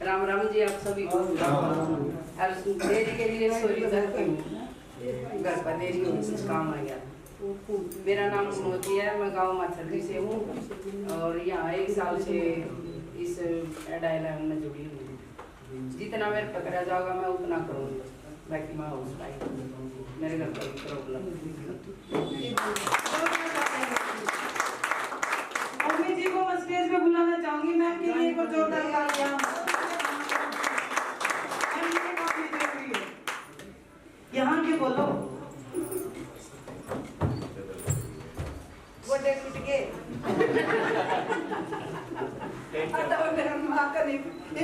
राम राम जी आप सभी को। और देरी के लिए सॉरी करती हूँ, घर पर देरी हो कुछ काम आ गया। मेरा नाम मोती है, मैं गांव माछरदी से हूँ और यहाँ 1 साल से इस डायलॉग में जुड़ी हूँ। जितना मेरे पकड़ा जाएगा मैं उतना करूँगी, बाकी मैं हाउस वाइफ हूँ, मेरे घर पर प्रॉब्लम। मम्मी जी को मैं स्टेज पे बुलाना चाहूंगी, मैम के लिए एक और जोरदार तालियां। यहाँ के बोलो वो डेट टूट गए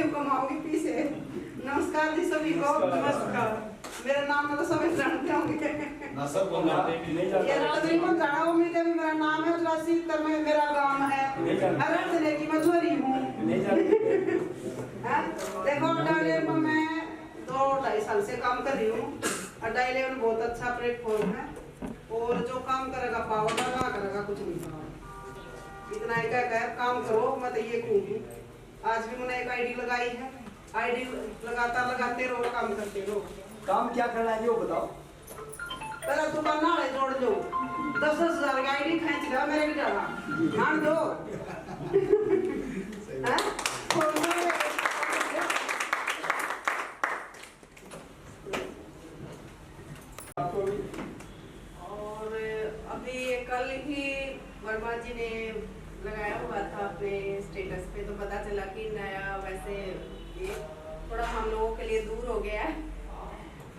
कमाऊंगी पीछे। नमस्कार जी सभी को। नमस्कार, मेरा नाम तो सभी जानते होंगे। उम्मीद है मेरा नाम है राशिद, मेरा गांव है अरन जिले की मधुरी हूँ। देखो डायले में मैं 2-2.5 साल से काम कर रही हूँ। डायले में बहुत अच्छा प्लेटफॉर्म है और जो काम करेगा पावर लगा करेगा कुछ नहीं करेगा। इतना एक काम करो, मैं तो ये कहूँगी। आज भी मैंने एक आईडी लगाई है, आईडी लगाते रहो, काम करते रहो। काम क्या करना है वो बताओ। पहले दुकान ना जोड़ दो, 10-10 हजार की आईडी खींच लो मेरे भी जगह मान दो। और अभी कल ही वर्मा जी ने लगाया हुआ था अपने स्टेटस पे, तो पता चला कि नया वैसे ये थोड़ा हम लोगों के लिए दूर हो गया है,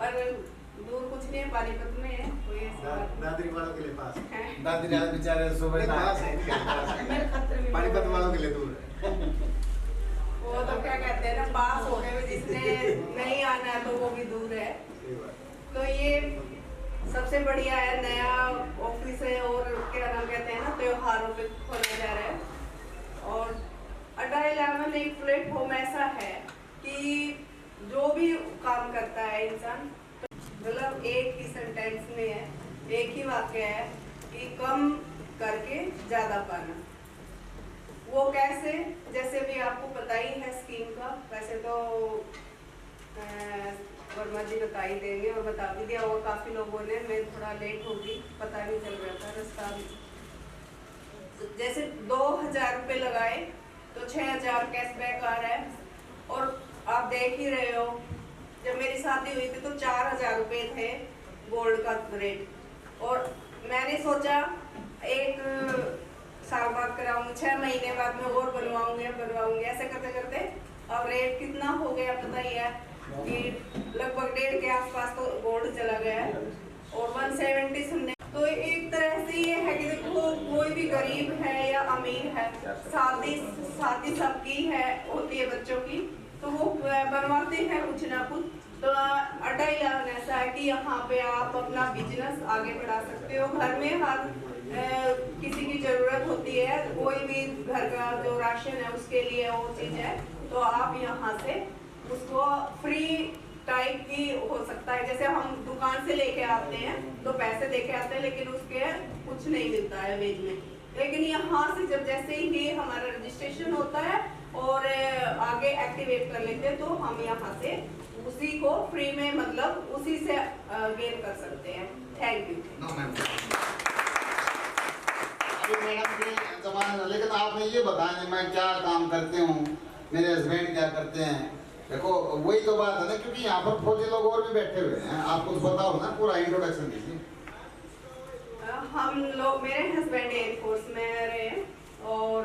पर दूर कुछ नहीं है, पानीपत में है। कोई दादरी वालों के लिए पास है, दादरी वाले बेचारे सुबह पास है, पानीपत वालों के लिए दूर है। वो तो क्या कहते हैं ना, पास होने में जिसने नहीं आना है तो वो भी दूर है। तो ये सबसे बढ़िया है, नया ऑफिस है और क्या नाम कहते हैं ना, त्योहारों पे खोला जा रहा है। और अड्डा 11 एक प्लेटफॉर्म ऐसा है कि जो भी काम करता है इंसान, मतलब एक ही सेंटेंस में है, एक ही वाक्य है कि कम करके ज्यादा पाना। वो कैसे, जैसे भी आपको पता ही है स्कीम का, वैसे तो वर्मा जी बता ही देंगे और बता भी दिया और काफी लोगों ने, मैं थोड़ा लेट हो गई, पता नहीं चल रहा था रास्ता। जैसे 2000 रुपये लगाए तो 6000 कैशबैक आ रहा है। और आप देख ही रहे हो, जब मेरी शादी हुई थी तो 4000 रुपये थे गोल्ड का रेट, और मैंने सोचा 1 साल बाद कराऊंगी, 6 महीने बाद में और बनवाऊंगी, ऐसे करते करते अब रेट कितना हो गया पता ही है कि लगभग 1.5 के आसपास तो गोल्ड चला गया है और 170 सुनने। तो एक तरह से ये है कि देखो, कोई भी गरीब है या अमीर है, शादी सबकी है, होती है बच्चों की, तो वो बनवाते हैं कुछ ना कुछ। तो अड्डा 11 ऐसा है कि यहाँ पे आप अपना बिजनेस आगे बढ़ा सकते हो। घर में हर किसी की जरूरत होती है, कोई भी घर का जो राशन है उसके लिए वो चीज है, तो आप यहाँ से उसको फ्री टाइप की हो सकता है। जैसे हम दुकान से लेके आते हैं तो पैसे देके आते हैं, लेकिन उसके कुछ नहीं मिलता है वेज में। लेकिन यहाँ से जब जैसे ही हमारा रजिस्ट्रेशन होता है और आगे एक्टिवेट कर लेते हैं, तो हम यहाँ से उसी को फ्री में, मतलब उसी से गेन कर सकते हैं। Thank you. लेकिन आपने ये बताया मैं क्या काम करती हूँ, मेरे हस्बैंड क्या करते हैं। देखो वही तो बात है ना, क्योंकि यहाँ पर फौजी लोग और भी बैठे हुए हैं, आप कुछ बताओ ना, पूरा इंट्रोडक्शन दीजिए। हम लोग, मेरे हस्बैंड एयरफोर्स में रहे और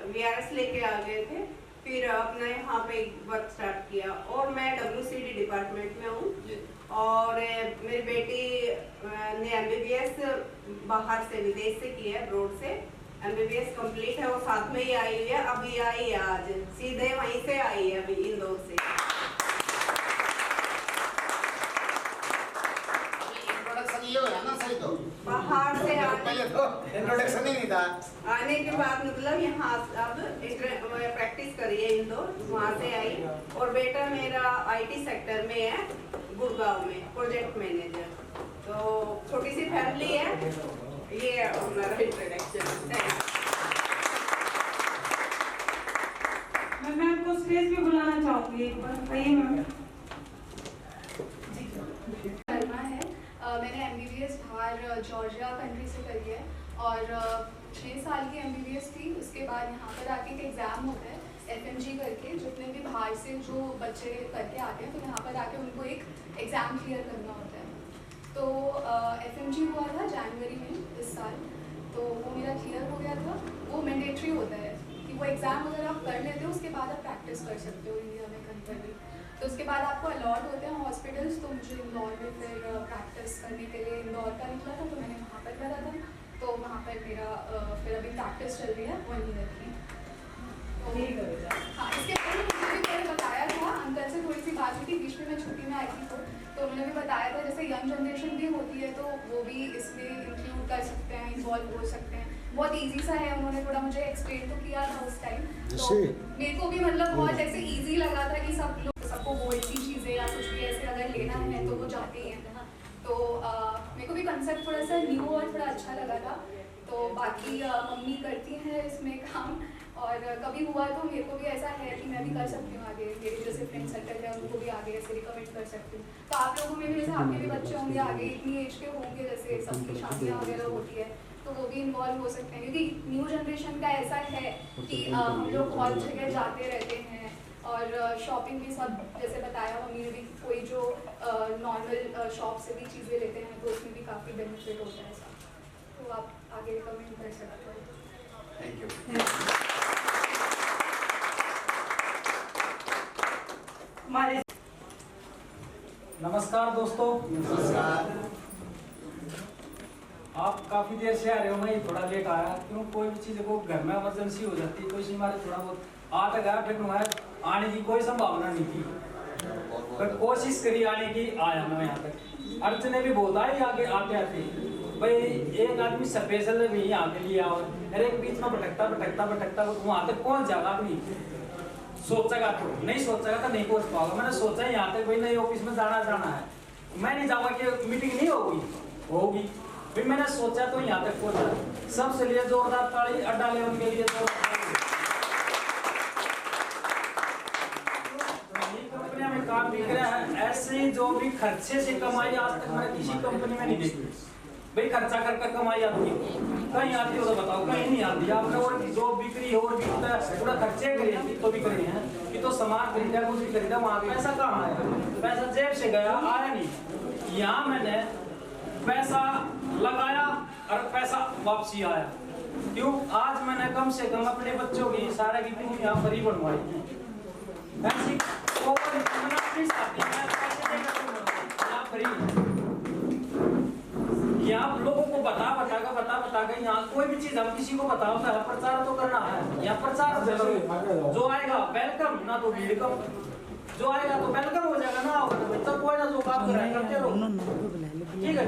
वीआरएस लेके आ गए थे, फिर अपना यहाँ पे वर्क स्टार्ट किया। और मैं WCD डिपार्टमेंट में हूँ और मेरी बेटी ने MBBS बाहर से, विदेश से की है, अब्रॉड से MBBS कंप्लीट है, वो साथ में ही आई हुई है, अभी आई है, आज सीधे वहीं से आई है, अभी इंदौर से। इंट्रोडक्शन ये होया ना, सही तो बाहर से पहले तो इंट्रोडक्शन ही नहीं था। आने के बाद मतलब यहाँ अब प्रैक्टिस करी है इंदौर, वहाँ से आई। और बेटा मेरा IT सेक्टर में है, गुड़गांव में प्रोजेक्ट मैनेजर। तो छोटी सी फैमिली है, ये हमारा इंट्रोडक्शन है। मैं मैम को स्टेज पे बुलाना चाहूंगी एक बार। आइए मैम। करना है मैंने MBBS बाहर जॉर्जिया कंट्री से करी है और 6 साल की MBBS थी। उसके बाद यहाँ पर आके एक एग्ज़ाम होता है FMG करके, जितने भी बाहर से जो बच्चे करके आते हैं तो यहाँ पर आके उनको एक एग्ज़ाम क्लियर करना होता है। तो FMG हुआ था जनवरी में इस साल, तो वो मेरा क्लियर हो गया था। वो मैंडेटरी होता है कि वो एग्ज़ाम अगर आप कर लेते हो उसके बाद आप प्रैक्टिस कर सकते हो इंडिया में कहीं पर भी। तो उसके बाद आपको अलॉट होते हैं हॉस्पिटल्स। तो मुझे इंदौर में फिर प्रैक्टिस करने के लिए इंदौर का निकला था, तो मैंने वहाँ पर करा था। तो वहाँ पर मेरा फिर अभी प्रैक्टिस चल रही है 1 ईयर की। तो हाँ, इसके पहले मुझे भी मैंने बताया था, अंकल से थोड़ी सी बात हुई थी, बीच में मैं छुट्टी में आई थी तो उन्होंने भी बताया था जैसे यंग जनरेशन भी होती है तो वो भी इसमें इंक्लूड कर सकते हैं, इन्वॉल्व हो सकते हैं। बहुत इजी सा है, उन्होंने थोड़ा मुझे एक्सप्लेन तो किया था उस टाइम। तो मेरे को भी मतलब बहुत ऐसे इजी लगा था कि सबको बोर्ड की चीज़ें या कुछ भी ऐसे अगर लेना है तो वो जाते ही हैं। तो मेरे को भी कंसेप्ट थोड़ा सा न्यू और थोड़ा अच्छा लगा था। तो बाकी मम्मी करती हैं इसमें काम, और कभी हुआ तो मेरे को भी ऐसा है कि मैं भी कर सकती हूँ आगे। मेरे जैसे फ्रेंड सर्कल है उनको भी आगे ऐसे रिकमेंड कर सकती हूँ। तो आप लोगों में भी जैसे आपके भी बच्चे होंगे आगे इतनी एज के होंगे, जैसे सबकी शादियाँ वगैरह होती है तो वो भी इन्वॉल्व हो सकते हैं, क्योंकि न्यू जनरेशन का ऐसा है कि हम लोग बहुत जगह जाते रहते हैं और शॉपिंग भी सब जैसे बताया मम्मी ने भी, कोई जो नॉर्मल शॉप से भी चीज़ें लेते हैं तो उसमें भी काफ़ी बेनिफिट होता है ऐसा। तो आप आगे रिकमेंड कर सकते हो। Thank you. हमारे नमस्कार दोस्तों। नमस्कार। आप काफी देर से आ रहे हो, मैं थोड़ा लेट आया क्यों, कोई भी चीज को घर में इमरजेंसी हो जाती है तो इसी मारे थोड़ा बहुत आ तक आया, फिर मैं आने की कोई संभावना नहीं थी, पर कोशिश करी आने की, आया मैं यहाँ तक। अड़चने भी बहुत आई आगे आते आते, भाई एक आदमी स्पेशल भी यहाँ के लिए आओ, अरे एक बीच में भटकता वहाँ तक पहुँच जाएगा आदमी। सोचेगा तो नहीं, सोचेगा तो नहीं पहुँच पाओगे। मैंने सोचा यहाँ तक भाई नई ऑफिस में जाना है, मैं नहीं जाऊँगा कि मीटिंग नहीं होगी। फिर मैंने सोचा तो यहाँ तक पहुँचा। सबसे लिए जोरदार ताली अड्डा लेवन के लिए। कंपनियां में काम दिख रहा है, ऐसे जो भी खर्चे से कमाई आज तक मैंने किसी कंपनी में नहीं देखी। भाई खर्चा करके कमाई आती कहीं आती हो तो बताओ, कहीं नहीं आती। आपने और जो बिक्री और भी पूरा खर्चे करे तो भी करे हैं कि तो सामान खरीदा कुछ भी खरीदा, वहाँ पैसा कहाँ आया? पैसा जेब से गया, आया नहीं। यहाँ मैंने पैसा लगाया और पैसा वापसी आया। क्यों? आज मैंने कम से कम अपने बच्चों की सारे की पूरी यहाँ फ्री बनवाई है। ऐसी यहाँ लोगों को बता के यहाँ कोई भी चीज हम किसी को बताओ तो है, प्रचार तो करना है। यहाँ प्रचार जो आएगा वेलकम, ना तो वेलकम, जो आएगा तो वेलकम हो जाएगा, ना होगा तो कोई ना जो काम करते रहो। ठीक है,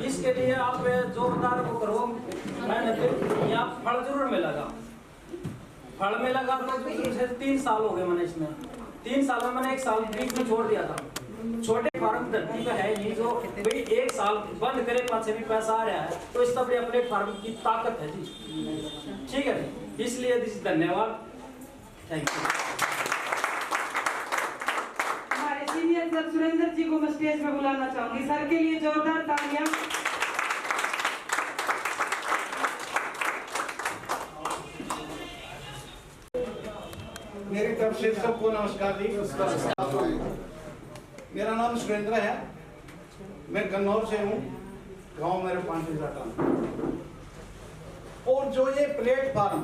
इसके लिए आप जोरदार वो करो। मैंने फिर यहाँ फल जरूर में लगा, फल में लगा तो 3 साल हो गए मैंने इसमें। 3 साल में मैंने 1 साल बीच में छोड़ दिया था। छोटे फार्म धरती पे है नहीं जो भाई 1 साल बंद करे पास से भी पैसा आ रहा है, तो इस तरह प्लेटफॉर्म की ताकत है जी। ठीक है, इसलिए धन्यवाद, थैंक यू। हमारे सीनियर सर सुरेंद्र जी को मैं स्टेज पे बुलाना चाहूंगी। सर के लिए जोरदार तालियां। मेरी तरफ से सबको नमस्कार जी। मेरा नाम सुरेंद्र है, मैं गन्नौर से हूँ, गांव मेरे पांचवी जाता। और जो ये प्लेटफार्म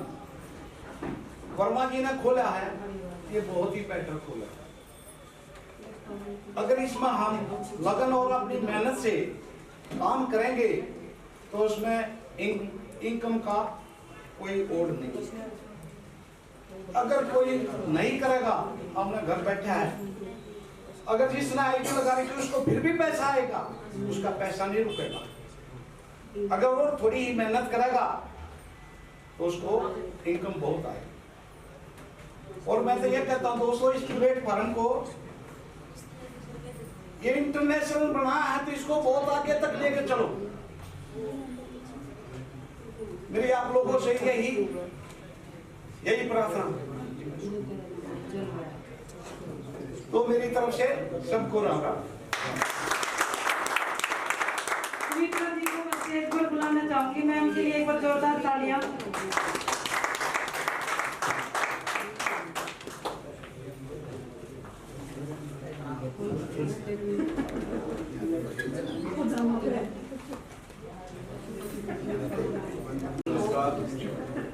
वर्मा जी ने खोला है, ये बहुत ही बेटर खोला है। अगर इसमें हम लगन और अपनी मेहनत से काम करेंगे तो उसमें इनकम का कोई ओड नहीं। अगर कोई नहीं करेगा, हमने घर बैठा है, अगर जिसने आईटी लगा रही थी उसको फिर भी पैसा आएगा, उसका पैसा नहीं रुकेगा। अगर वो थोड़ी ही मेहनत करेगा तो उसको इनकम बहुत आएगी। और मैं तो ये कहता हूँ दोस्तों, इस प्लेटफार्म को ये इंटरनेशनल बनाया है तो इसको बहुत आगे तक लेके चलो। मेरी आप लोगों से यही प्रार्थना। तो मेरी तरफ से सबको राम राम। सुमित्रा जी को मैं स्टेज पर बुलाना चाहूंगी। मैं उनके लिए एक बार जोरदार तालियां।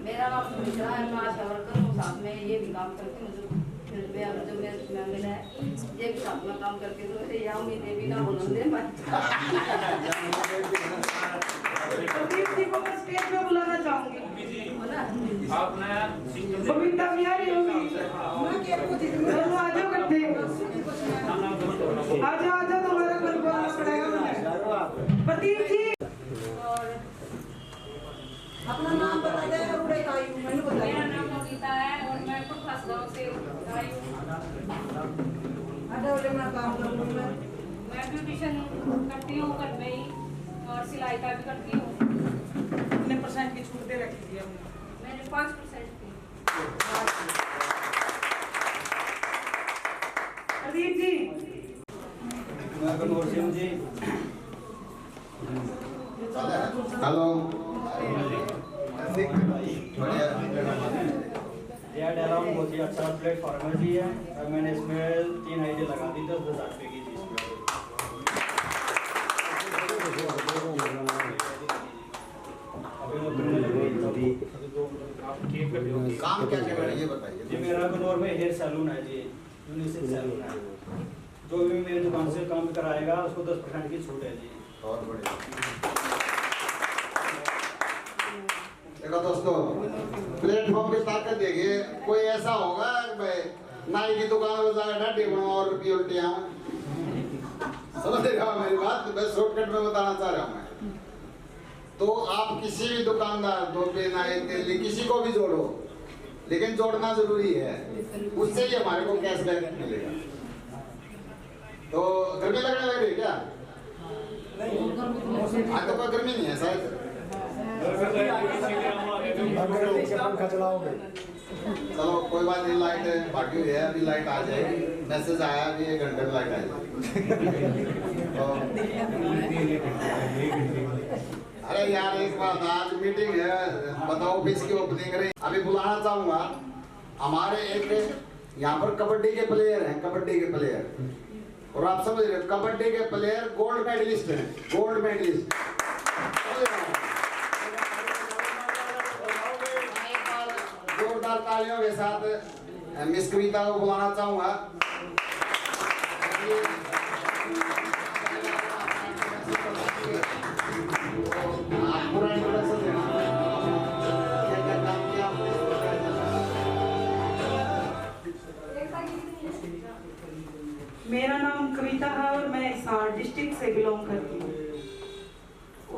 मेरा नाम सुमित्रा है, मैं आशा वर्कर हूँ, साथ में ये भी काम करती हूँ। जो मेरा मिला है ये भी साथ में काम करके तो मेरे यहाँ उम्मीदें भी ना बुलंद है। प्रदीप जी को मैं स्टेज पे बुलाना चाहूंगी। बबीता बिहारी होगी। दोनों आ जाओ इकट्ठे। आ जाओ तुम्हारा कुछ बोलना पड़ेगा। प्रदीप जी अपना नाम बता दे। मेरा नाम बबीता है और मैं कुफास गांव से आई हूँ। मैं ब्यूटिशियन करती हूँ घर में ही और सिलाई का भी करती हूँ। कितने % की छूट दे रखी थी हमने? मैंने 5% की। Pradeep ji hello add around बहुत ही अच्छा प्लेटफॉर्म है जी है। और मैंने इसमें 3 आईडी लगा दी 10,000 रुपये की जी। काम क्या कर रहे हैं ये बताइए। जी मेरा गनौर में हेयर सैलून है जी, यूनिसेक्स सैलून है। जो भी मेरी दुकान से काम कराएगा उसको 10% की छूट है जी। बहुत बढ़िया। देखो दोस्तों, प्लेटफॉर्म की ताकत देखिए। कोई ऐसा होगा भाई नाई की दुकान में जाकर डाटी बनाओ और रुपये उल्टियाँ समझ रहे हो मेरी बात। मैं शॉर्टकट में बताना चाह रहा हूँ मैं। तो आप किसी भी दुकानदार धोबी नाई तेली किसी को भी जोड़ो, लेकिन जोड़ना जरूरी है, उससे ही हमारे को कैशबैक मिलेगा। तो गर्मी लगने लग रही है क्या? आज तो कोई गर्मी नहीं है शायद। चलो कोई बात नहीं, लाइट बाकी हुई है, अभी लाइट आ जाएगी। मैसेज आया अभी 1 घंटे में लाइट आ जाएगी। अरे यार एक बात, आज मीटिंग है, बताओ ऑफिस की ओपनिंग रही। अभी बुलाना चाहूंगा हमारे एक यहाँ पर कबड्डी के प्लेयर हैं, कबड्डी के प्लेयर। और आप समझ रहे हो कबड्डी के प्लेयर गोल्ड मेडलिस्ट हैं, गोल्ड मेडलिस्ट। जोरदार तालियों के साथ मिस कविता को बुलाना चाहूंगा। आप पूरा इंट्रोडक्शन देना, क्या क्या काम किया आपने? मेरा नाम कविता है और मैं हिसार डिस्ट्रिक्ट से बिलोंग करती हूँ।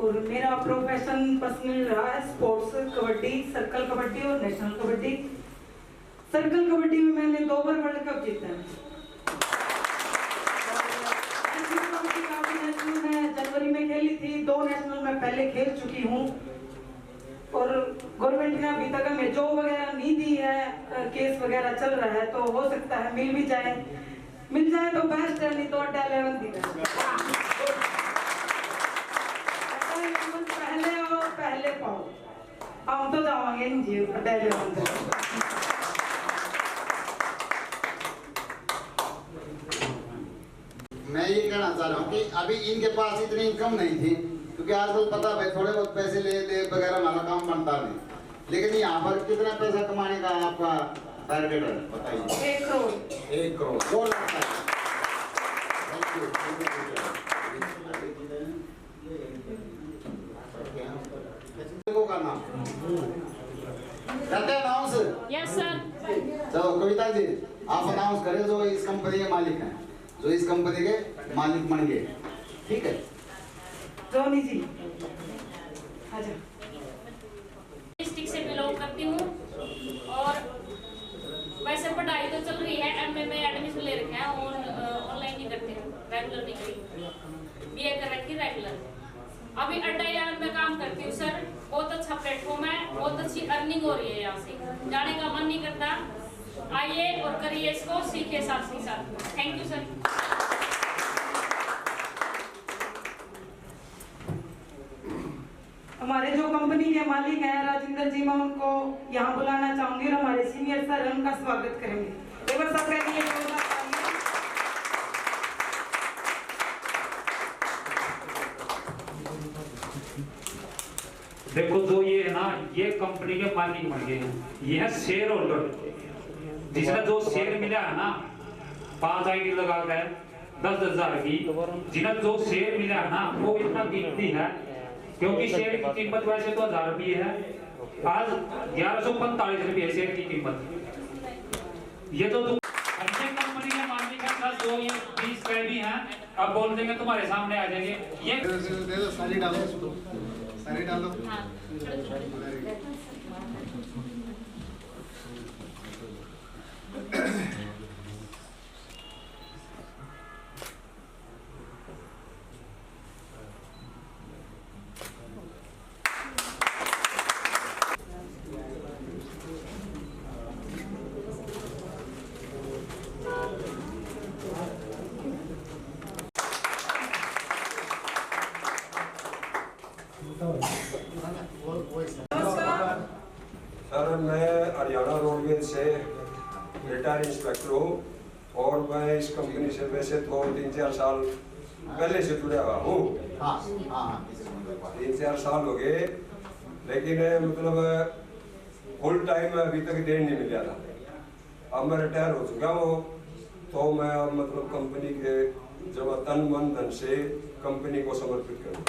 और मेरा प्रोफेशन पर्सनल रहा है स्पोर्ट्स, कबड्डी, सर्कल कबड्डी और नेशनल कबड्डी। सर्कल कबड्डी में मैंने 2 बार वर्ल्ड कप जीता है। नेशनल में जनवरी में खेली थी, 2 नेशनल में पहले खेल चुकी हूँ। और गवर्नमेंट ने अभी तक हमें जॉब वगैरह नहीं दी है, केस वगैरह चल रहा है, तो हो सकता है मिल भी जाए। मिल जाए तो बेस्ट है, नहीं तो अड्डा 11 दी पहले और पहले पाओ। हम तो जाओगे नहीं जी अड्डा 11। मैं ये कहना चाह रहा हूँ कि अभी इनके पास इतनी इनकम नहीं थी, क्योंकि आजकल पता है थोड़े बहुत पैसे ले दे वगैरह हमारा काम बनता नहीं। लेकिन यहाँ पर कितना पैसा कमाने का आपका टारगेट है बताइए? 1 करोड़। 1 करोड़ 2 लाख का। Thank you. का नाम करते हैं अनाउंस? Yes sir. चलो कविता जी आप अनाउंस करें जो इस कंपनी के मालिक हैं, जो इस कंपनी के मालिक बन गए। ठीक है रोनी जी आजा। डिस्ट्रिक्ट से बिलोंग करती हूँ और वैसे पढ़ाई तो चल रही है, एमए में एडमिशन ले रखे हैं और ऑनलाइन नहीं करती हूँ, रेगुलर नहीं करी, बीए कर रखी रेगुलर। अभी अड्डा 11 में काम करती हूँ सर। बहुत अच्छा प्लेटफॉर्म है, बहुत अच्छी अर्निंग हो रही है यहाँ से, जाने का मन नहीं करता। आइए और करिए इसको, सीखिए साथ ही साथ। Thank you sir. हमारे जो कंपनी के मालिक हैं राजेंद्र जी, मैं उनको यहाँ बुलाना चाहूंगी और हमारे सीनियर सर हैं, उनका स्वागत करेंगे। एक बार सबके लिए देखो जो ये है ना, ये कंपनी के मालिक बन गए हैं, ये है शेयर होल्डर। जिसने जो शेयर मिला है ना 5 आईडी लगा कर 10,000 की, जिन्हें जो शेयर मिला है ना वो इतना कीमती है, क्योंकि शेयर की कीमत वैसे तो 1000 रुपये है, आज 1145 रुपये शेयर की कीमत। ये तो अच्छे कंपनी के मालिक है, प्लस जो ये 20 का भी हैं, अब बोल देंगे तुम्हारे सामने आ जाएंगे। ये सारी डालो, सारी डालो। सर मैं हरियाणा रोडवेज से रिटायर्ड इंस्पेक्टर हूँ और मैं इस कंपनी से वैसे तो 3-4 साल पहले से जुड़ा हुआ हूँ। 3-4 साल हो गए, लेकिन मतलब फुल टाइम अभी तक देन नहीं मिला था। अब मैं रिटायर हो चुका हूँ, तो मैं अब मतलब कंपनी के जब तन मन धन से कंपनी को समर्पित करूँ।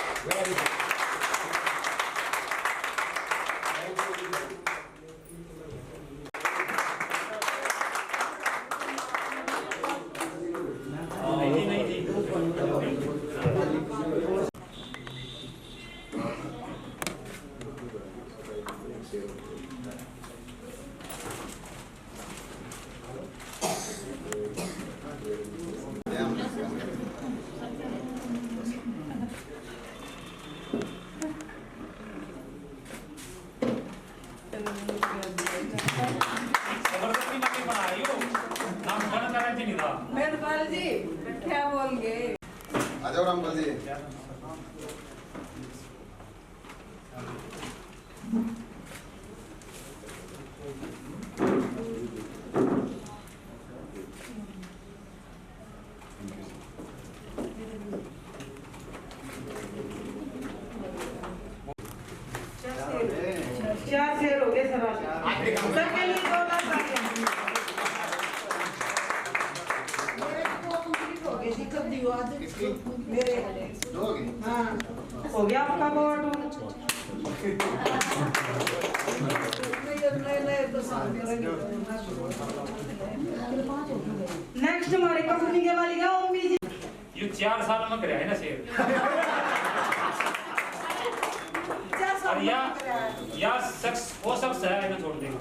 मेहरबान जी, क्या बोल गए? आजाओ रामपाल जी। चार शेयर हो गए सर, सबके लिए 2 लाख आ गए। मेरे हाँ हो गया आपका वोट। नेक्स्ट हमारी कंपनी के मालिक है ओमी जी। ये 4 साल में कराया है ना शेयर। और या शख्स, वो शख्स है, इन्हें छोड़ देंगे,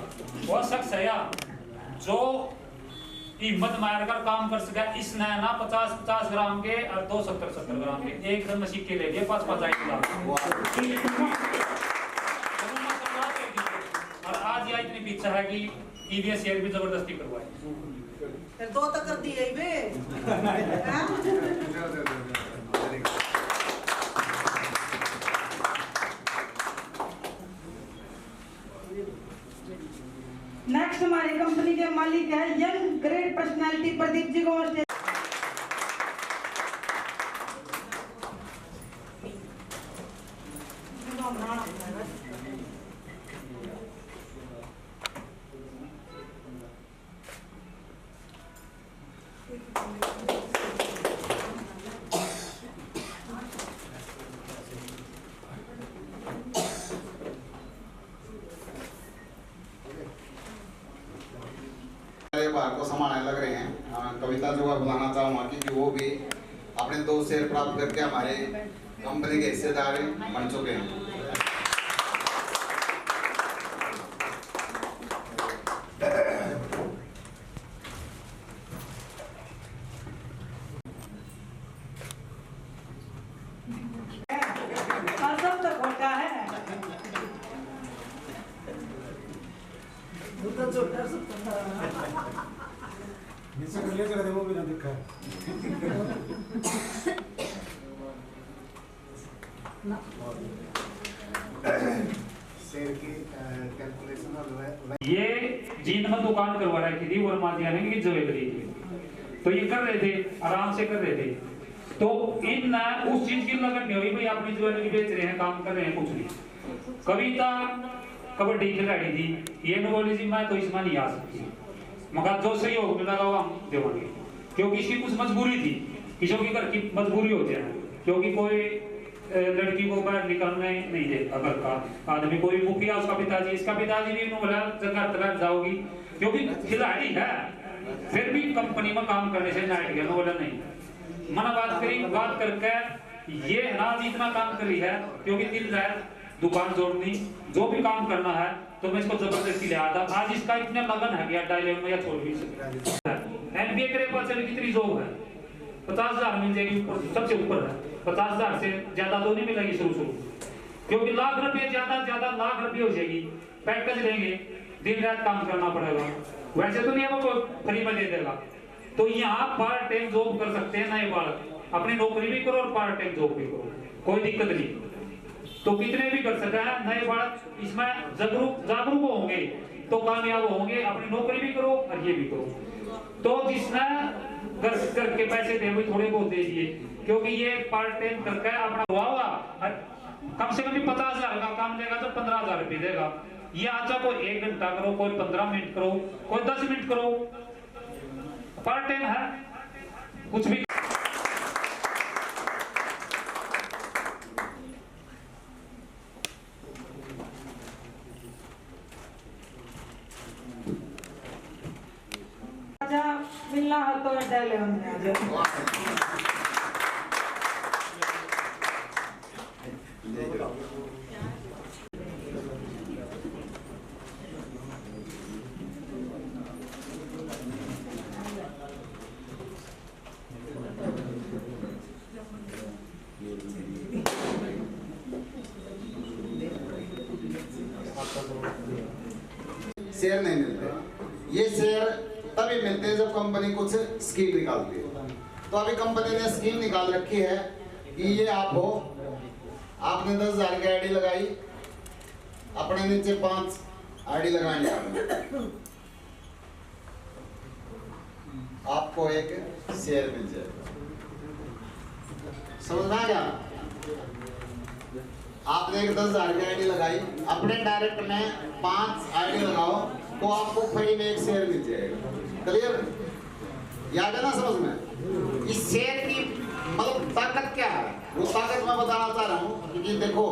वो शख्स है या जो हिम्मत मारकर काम कर सका। इसने ना 50-50 ग्राम के और 2 70-70 ग्राम के एकदम सिक्के ले लिए 5-5 लाख। और आज यह इतनी पीछा है कि ईवीएस शेयर भी जबरदस्ती करवाए। 2 तक कर दिए बे। नेक्स्ट हमारी कंपनी के मालिक है young great personality Pradeep ji को स्टेज। भाग को संभालने लग रहे हैं। कविता जो बुलाना चाहूँगा क्योंकि वो भी अपने 2 शेयर प्राप्त करके हमारे कंपनी के हिस्सेदार बन चुके हैं। वो भी ना देखा ये जींद में दुकान करवा रखी थी वर्मा जी ने की ज्वेलरी की, तो ये कर रहे थे, आराम से कर रहे थे। तो इन उस चीज की लगन नहीं हुई भाई अपनी ज्वेलरी बेच रहे हैं, काम कर रहे हैं, कुछ नहीं। कविता कबड्डी खिलाड़ी थी, ये बोली जी मैं तो इसमें नहीं आ सकती, मगर जो सहयोग मिलेगा वो हम देंगे, क्योंकि इसकी कुछ मजबूरी थी, किसी की घर की मजबूरी होती है, क्योंकि कोई लड़की को बाहर निकलने नहीं देता घर का आदमी, कोई मुखिया उसका पिताजी, इसका पिताजी भी बोला जगह तक जाओगी, क्योंकि खिलाड़ी है, फिर भी कंपनी में काम करने से नाइट गया, बोला नहीं। मना बात करके ये नाज इतना काम करी है, क्योंकि दिन रात दुकान जोड़नी, जो भी काम करना है तो मैं इसको जबरदस्ती ले आता। आज इसका इतना लगन है कि अड्डा लेवल में या छोड़ भी सकता है। एमबीए करे पर चले कितनी जॉब है, 50,000 मिल जाएगी, सबसे ऊपर है, 50,000 से ज्यादा तो नहीं मिलेगी शुरू, क्योंकि लाख रुपये ज्यादा लाख रुपये हो जाएगी, पैकेज लेंगे, दिन रात काम करना पड़ेगा, वैसे तो नहीं है वो फ्री में दे देगा। तो यहाँ पार्ट टाइम जॉब कर सकते हैं नए बालक, अपनी नौकरी भी करो और पार्ट टाइम जॉब भी करो, कोई दिक्कत नहीं। तो कितने भी कर सकते हैं नए बालक, इसमें जागरूक होंगे तो कामयाब होंगे, अपनी नौकरी भी करो और ये भी करो। तो जिसने घर करके पैसे दे भी थोड़े बहुत दे दिए, क्योंकि ये पार्ट टाइम करके अपना हुआ कम से कम 50,000 का काम देगा तो 15,000 रुपये देगा। ये अच्छा कोई 1 घंटा करो, कोई 15 मिनट करो, कोई 10 मिनट करो, पार्ट टाइम है, कुछ भी। मिलना हो तो अड्डा ले शेयर नहीं मिलते, ये शेयर तभी मिलते हैं जब कंपनी कुछ स्कीम निकालती है। तो अभी कंपनी ने स्कीम निकाल रखी है कि ये आप हो, आपने 10,000 की आईडी लगाई, अपने नीचे 5 आईडी लगाएंगे आपको एक शेयर मिल जाएगा। समझ में आ गया? आपने एक 10,000 की आईडी लगाई, अपने डायरेक्ट में 5 आईडी लगाओ तो आपको फ्री में एक शेयर मिल जाएगा। क्लियर? याद है ना समझ में? इस शेयर की मतलब ताकत क्या है, वो ताकत मैं बताना चाह रहा हूँ। क्योंकि देखो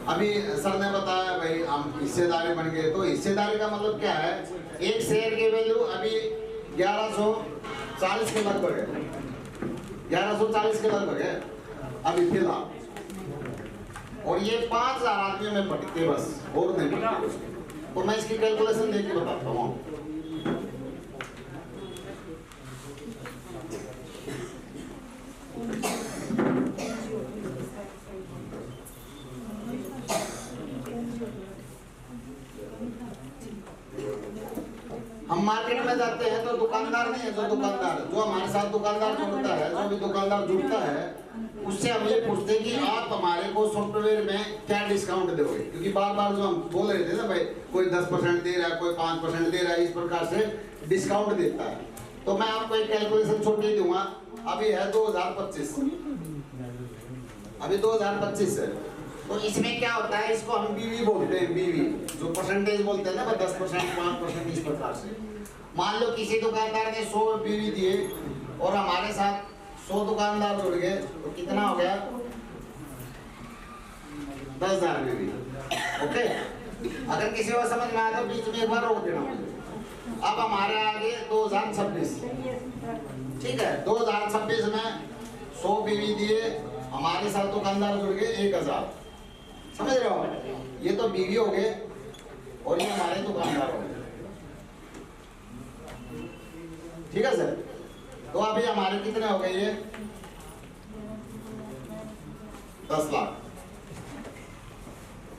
अभी सर ने बताया भाई हम हिस्सेदारी बन गए, तो हिस्सेदारी का मतलब क्या है, एक शेयर की वैल्यू अभी 1140 के लगभग है, 1140 के लगभग है अभी फिलहाल, और ये 5,000 आदमियों में बटते बस, और नहीं बटते। तो मैं इसकी कैलकुलेशन देके बताता हूँ। हम मार्केट में जाते हैं तो दुकानदार नहीं है, जो हमारे साथ दुकानदार जुड़ता है, जो भी दुकानदार जुड़ता है उससे हम ये पूछते हैं कि आप हमारे को सॉफ्टवेयर में क्या डिस्काउंट दोगे, क्योंकि बार बार जो हम बोल रहे थे ना भाई कोई 10% दे रहा है, कोई 5% दे रहा है, इस प्रकार से डिस्काउंट देता है। तो मैं आपको एक कैलकुलेशन छोटी दूंगा, अभी है 2025, अभी 2025 है, तो इसमें क्या होता है, इसको हम बीवी बोलते हैं, बीवी जो परसेंटेज बोलते हैं ना, 10%, 5%, इस प्रकार से। मान लो किसी दुकानदार ने 100 बीवी दिए और हमारे साथ 100 दुकानदार जुड़ गए, तो कितना हो गया, 10,000 बीवी। ओके, अगर किसी को समझ में आया तो बीच में एक बार रोक देना मुझे। अब हमारे आगे 2026, ठीक है, 2026 में 100 बीवी दिए, हमारे साथ दुकानदार जुड़ गए 1,000, समझ रहे हो? ये तो बीवी हो गए और ये हमारे दुकानदार हो गए, ठीक है सर? तो अभी हमारे कितने हो गए, ये 10 लाख,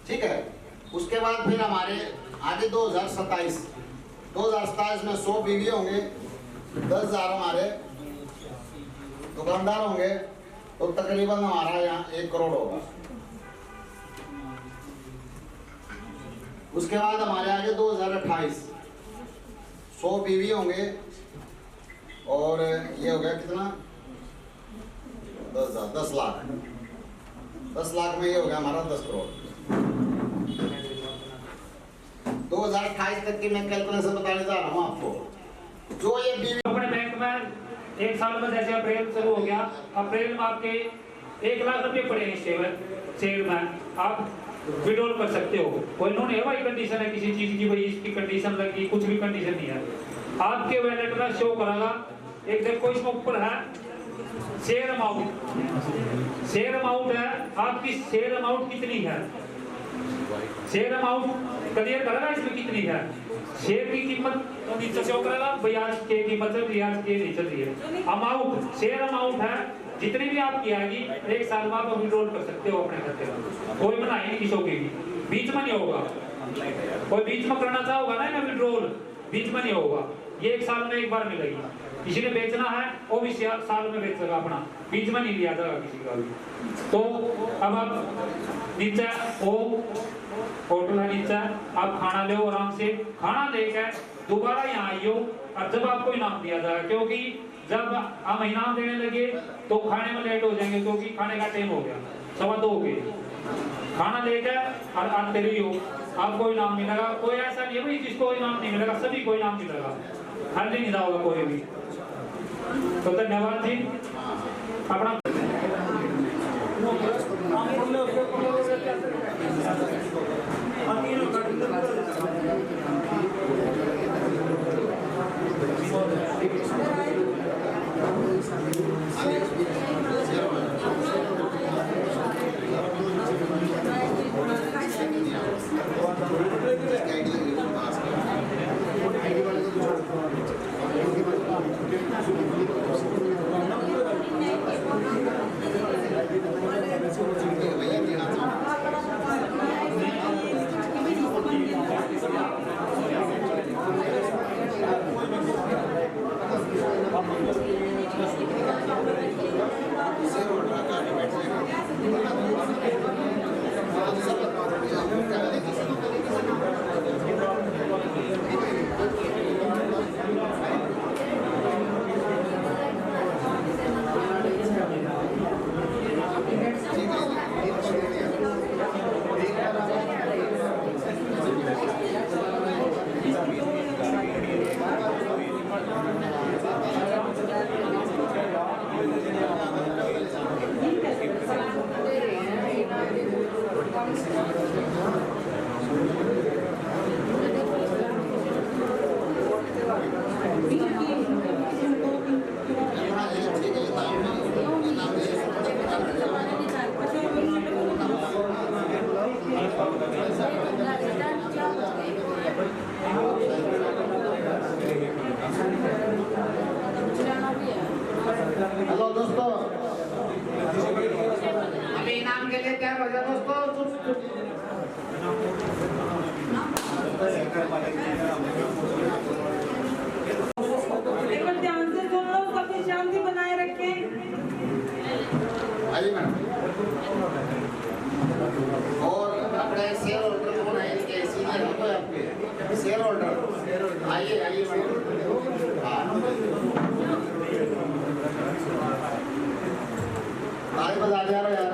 ठीक है। उसके बाद फिर हमारे आगे 2027, 2027 में 100 बीवी होंगे, 10,000 हमारे दुकानदार होंगे, तो तकरीबन हमारा यहाँ 1 करोड़ होगा। उसके बाद हमारे आगे 2028 100 बीवी होंगे और ये हो गया कितना 10 लाख। 10 लाख में ये हो गया हमारा 10 करोड़। 2028 तक की मैं कैलकुलेशन बताने जा रहा हूँ आपको। जो ये बीवी अपने बैंक में 1 साल में जैसे अप्रैल शुरू हो गया, अप्रैल में आपके 1 लाख रुपए पड़े शेयर में, आप विड्रॉल कर सकते हो। कोई इन्होंने भाई कंडीशन है किसी चीज की, भाई इसकी कंडीशन लगी, कुछ भी कंडीशन नहीं है। आपके वैलेट में शो करेगा, एक देखो इसमें ऊपर है शेयर अमाउंट। शेयर अमाउंट है आपकी, शेयर अमाउंट कितनी है, शेयर अमाउंट क्लियर करेगा इसमें कितनी है। शेयर की कीमत नीचे शो करेगा, ब्याज के कीमत है, ब्याज के नहीं चल रही है। अमाउंट, शेयर अमाउंट है जितनी भी आपकी आएगी 1 साल में आप विड्रॉल कर सकते हो अपने खाते में। कोई मनाही नहीं किसी की, बीच में नहीं होगा। कोई बीच में करना चाहोगा ना विड्रॉल, बीच में नहीं होगा। ये 1 साल में 1 बार मिलेगी। किसी ने बेचना है वो भी साल में बेच सका अपना, बीच में नहीं लिया जाएगा किसी का भी। तो अब आप नीचे होटल है नीचे, आप खाना लो आराम से, खाना लेकर दोबारा यहाँ आइयो और जब आपको इनाम दिया जाएगा। क्योंकि जब हम इनाम देने लगे तो खाने में लेट हो जाएंगे, क्योंकि खाने का टाइम हो गया 2:15 हो गए। खाना लेकर और आते रहियो, आपको इनाम मिलेगा। कोई ऐसा नहीं है भाई जिसको इनाम नहीं मिलेगा, सभी को इनाम मिलेगा, खाली नहीं जाओगा कोई भी। तो धन्यवाद जी। अपना हेलो दोस्तों, अभी इनाम के लिए तैयार हो जाओ दोस्तों। एक बार ध्यान से सुन लो, सभी शांति बनाए रखें। आइए मैडम। और अपने शेयर होल्डर कौन है, इनके सीनियर हो तो आपके शेयर होल्डर आइए आइए मैडम। ताली बजा दे यार।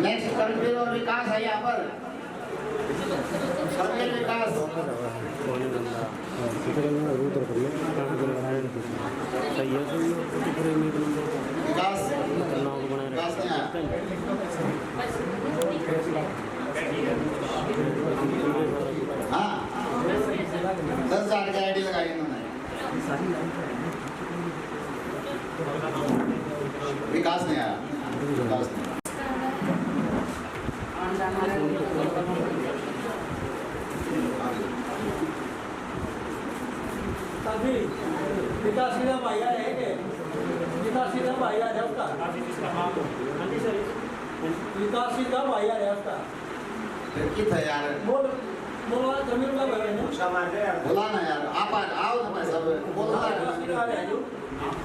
नेक्स्ट कर्मवीर और विकास है यहाँ पर, कर्मवीर विकास। विकास विकास नहीं आया। हाँ 10,000 की आईडी लगाई इन्होंने। विकास नहीं आया, विकास नहीं। काफी विकास सीधा भाई है कि विकास सीधा भाई है उसका विकास सीधा भाई है उसका कितना यार बोल बोला जमीन का भाई है बोला ना यार आप आओ ना मैं सब बोलना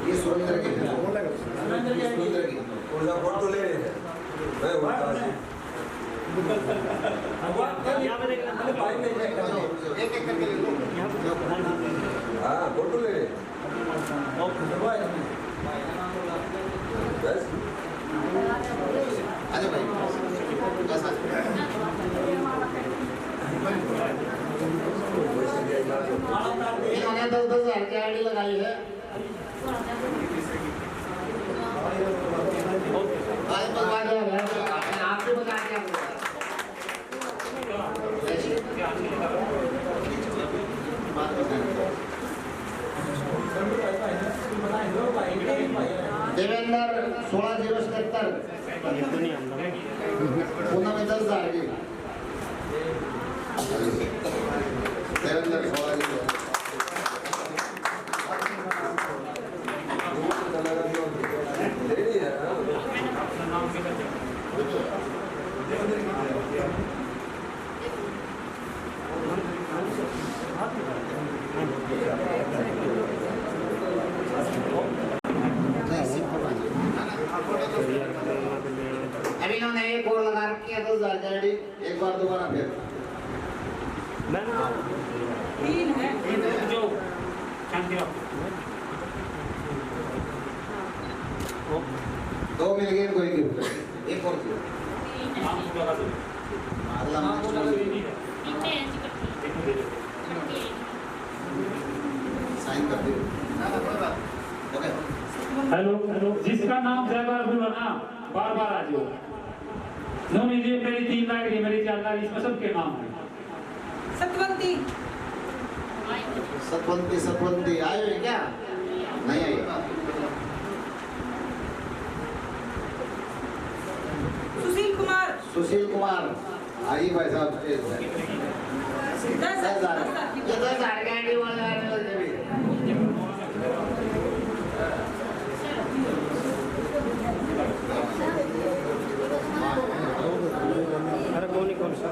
ये सुरेंद्र की है सुरेंद्र की उनका फोटो ले रहे हैं मैं बोलता हूं एक एक करके ले लो हां फोटो ले रहे बस आजा भाई बस इन्होंने 10,000 की आईडी लगाई है आज बता दो आपको बता क्या देवेंद्र 16,077 पुनः में 10,000 की देवेंद्र 16,077 अभी इन्होंने एक और लगा रखी है 10,000 की आईडी एक बार दोबारा फिर तीन है जो शांति रहो दो मिल गए कोई गिफ्ट एक और दियो अगला मैच साइन कर दियो ओके हेलो जिसका नाम जयबार बोलो ना बार बार आ जाओ नो लीजिए मेरी 3 लाख मेरी 4 लाख इसमें सबके नाम है सतवंती सतवंती आए हैं क्या नहीं आई सुशील कुमार आई भाई साहब 10,000 ये 10,000 का आईडी वाला अरे कौन सा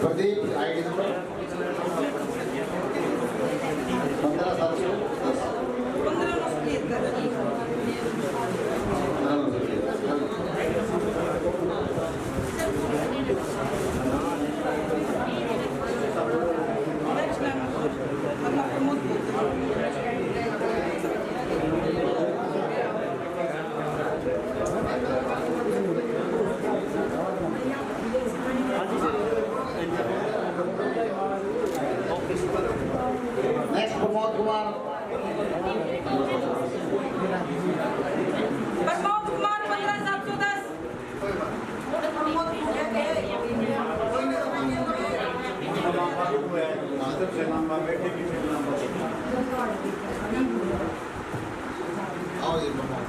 Pradeep ID number 15,000 next Pramod Kumar 15,000 आओ ये प्रमोद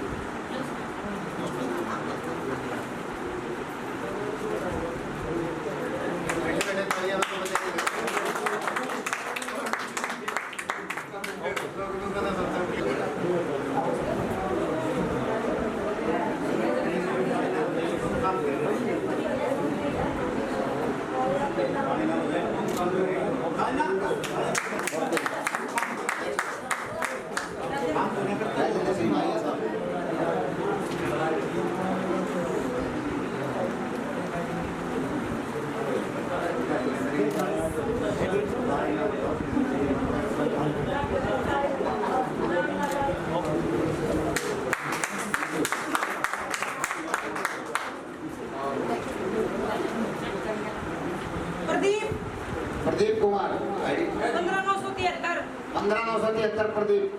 प्रदीप कुमार आईडी 15,973 प्रदीप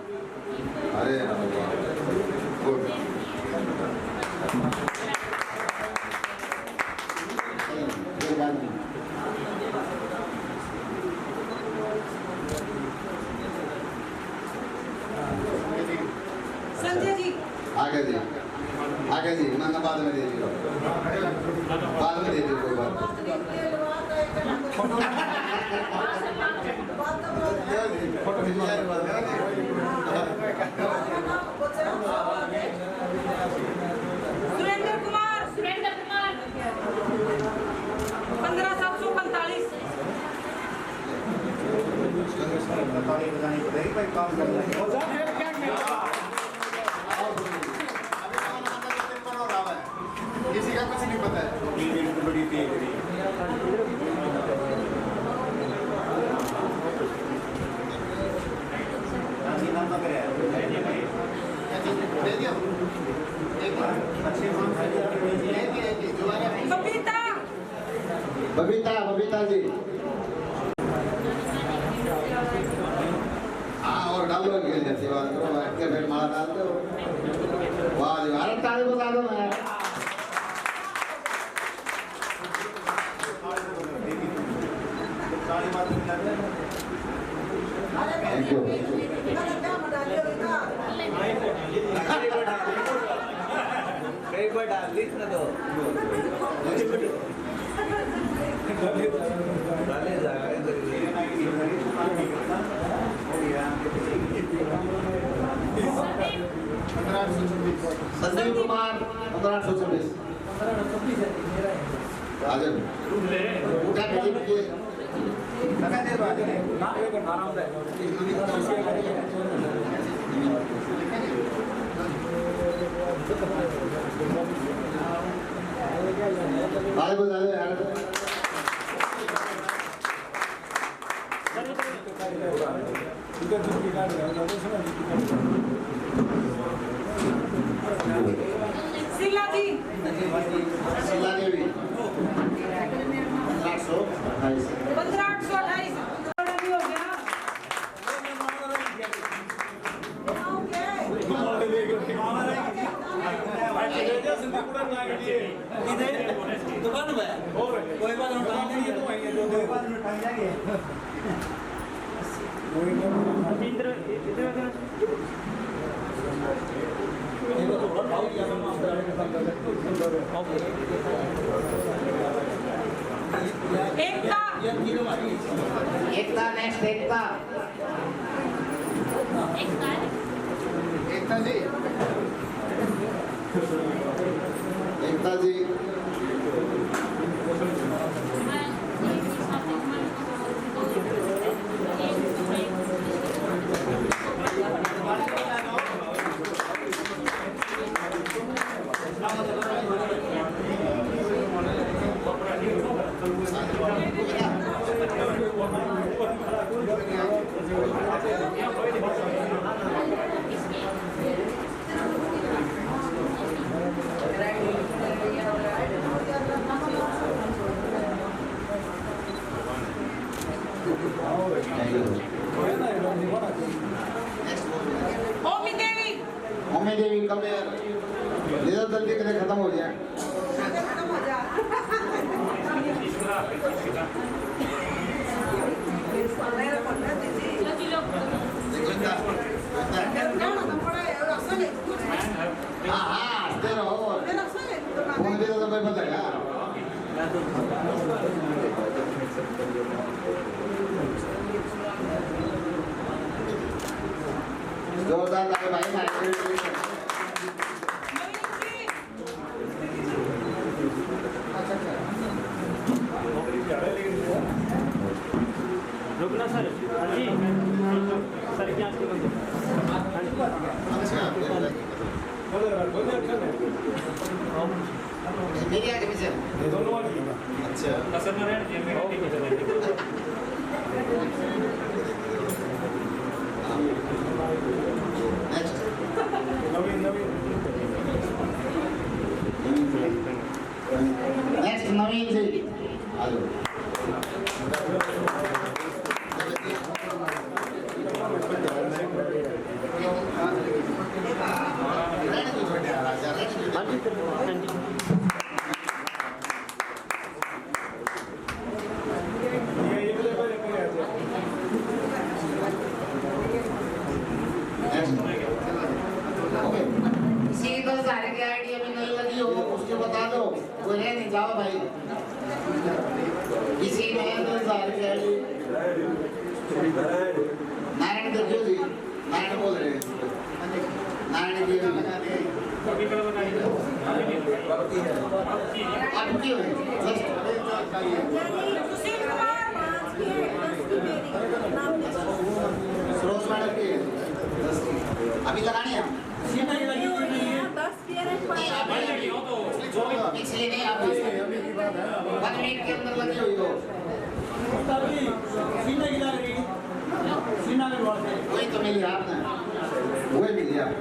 अरे गुड संजय जी आगे जी आगे जी मैं बाद में दे दी बाद में दे दी कोई बात फोटो खिंचवा सुरेंद्र कुमार 15745 काम करना किसी का कुछ नहीं पता है बड़ी तेज बबीता बबीता बबीता जी हाँ और डालो जैसी बात करो के फिर माला डाल दो वाह जी भारत ताली बजा दो मैं थैंक यू कई बार डाल दी ना तो डाले संजीव कुमार 1526 आज उठा के बाय बजा दो यार सिला जी शिला देवी 1528 15828 हो गया दुकान में कोई बात नहीं है तो आएंगे जो कोई बात नहीं उठाई जाएंगे एकता एकता नेक्स्ट एकता एकता जी एकता जी ओमी देवी मम्मी देवी कम यार इधर जल्दी करें खत्म हो जाए हाँ हाँ दे रहो फोन दे दो तो मैं बताया जोरदार ताली भाई रुकना सर जी सर क्या मेरी आगे पीछे दोनों वाले अच्छा कसर में रहने नेक्स्ट नवीन नेक्स्ट नवीन जी आ जाओ सी तो सारे क्या कोई नहीं जाओ भाई किसी में 2000 की आईडी नारायण देखियो जी नारायण बोल रहे हैं नारायण जी आपकी है सरोज मैडम की अभी लगानी है इसलिए नहीं आप 1 मिनट के अंदर लगी हुई हो वही तो मिली आपने वही मिली आप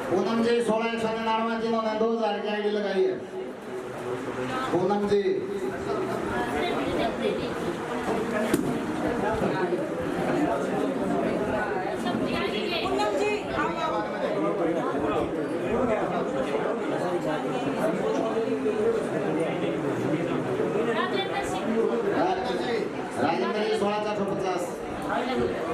पूनम जी 1699 जिन्होंने 2000 की आईडी लगाई है पूनम जी राजेंद्र जी 16450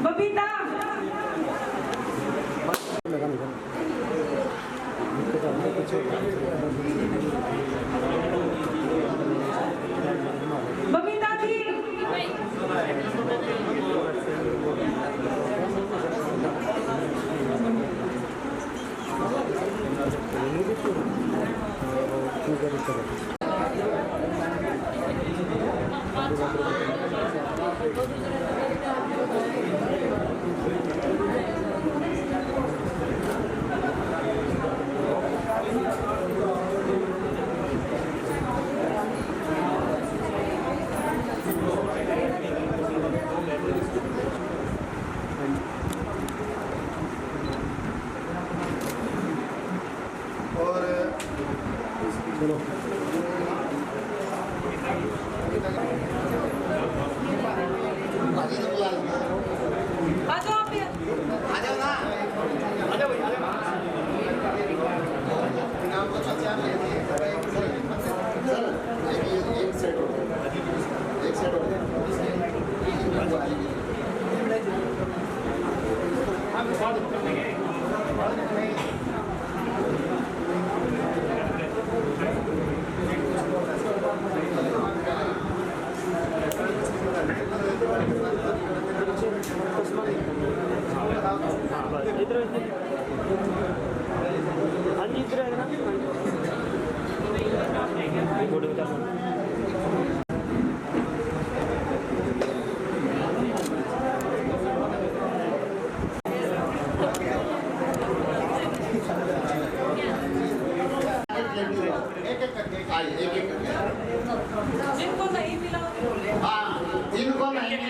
बबीता बबीता जी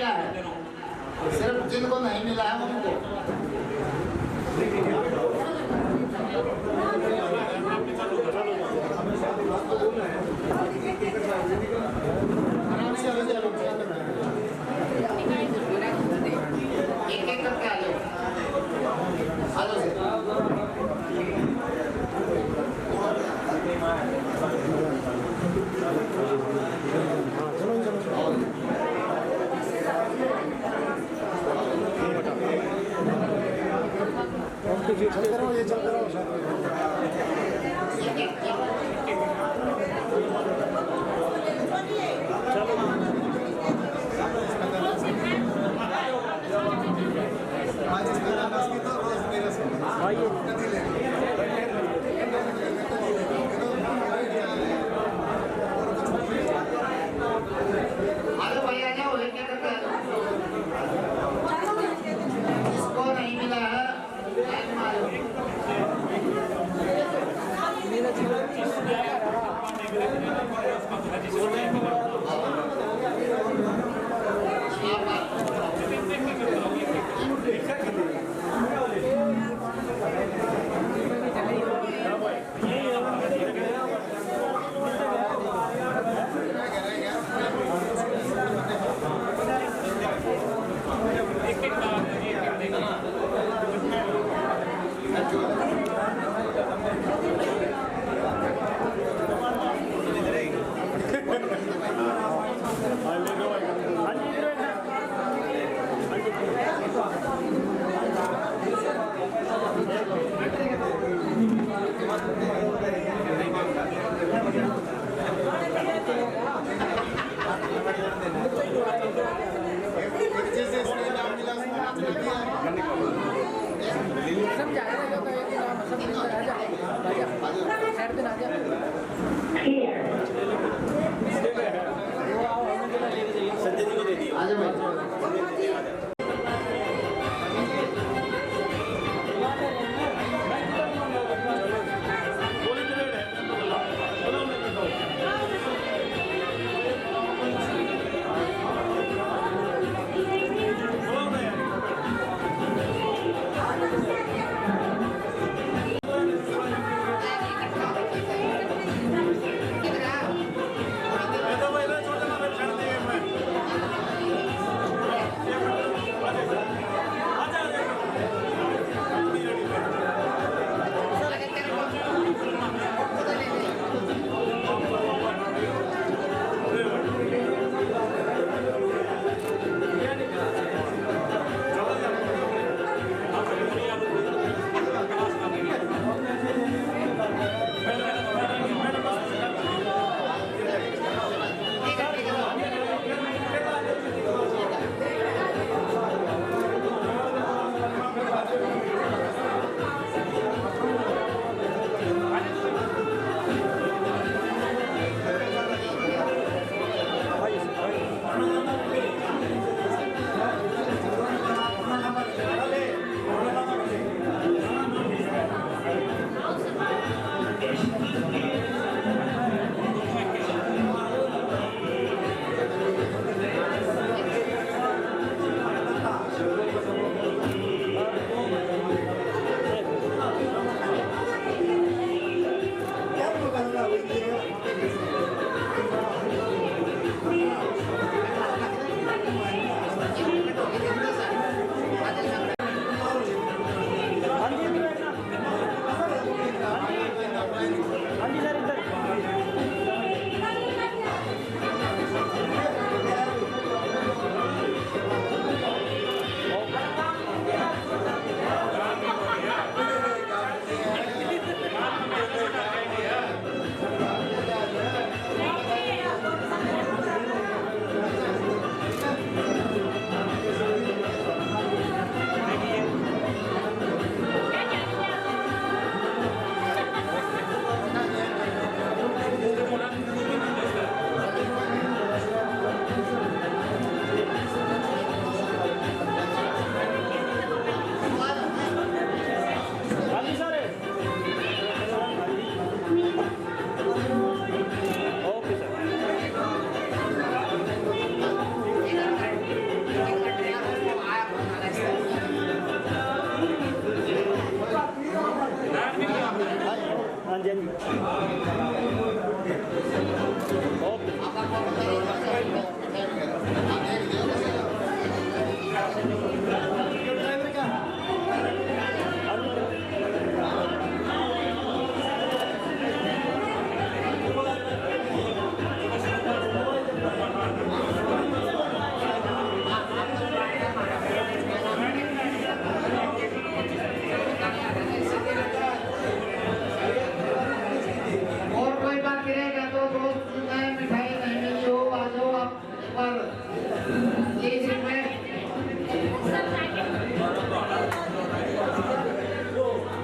मिला है, सिर्फ जिनको नहीं मिला है उनको। एक एक करके आ जाओ, आ जाओ। चलते रहो, ये चलते रहो। अरे भैया जाओ, एक एक करके इसको नहीं मिला है संजय जी को दे दिया।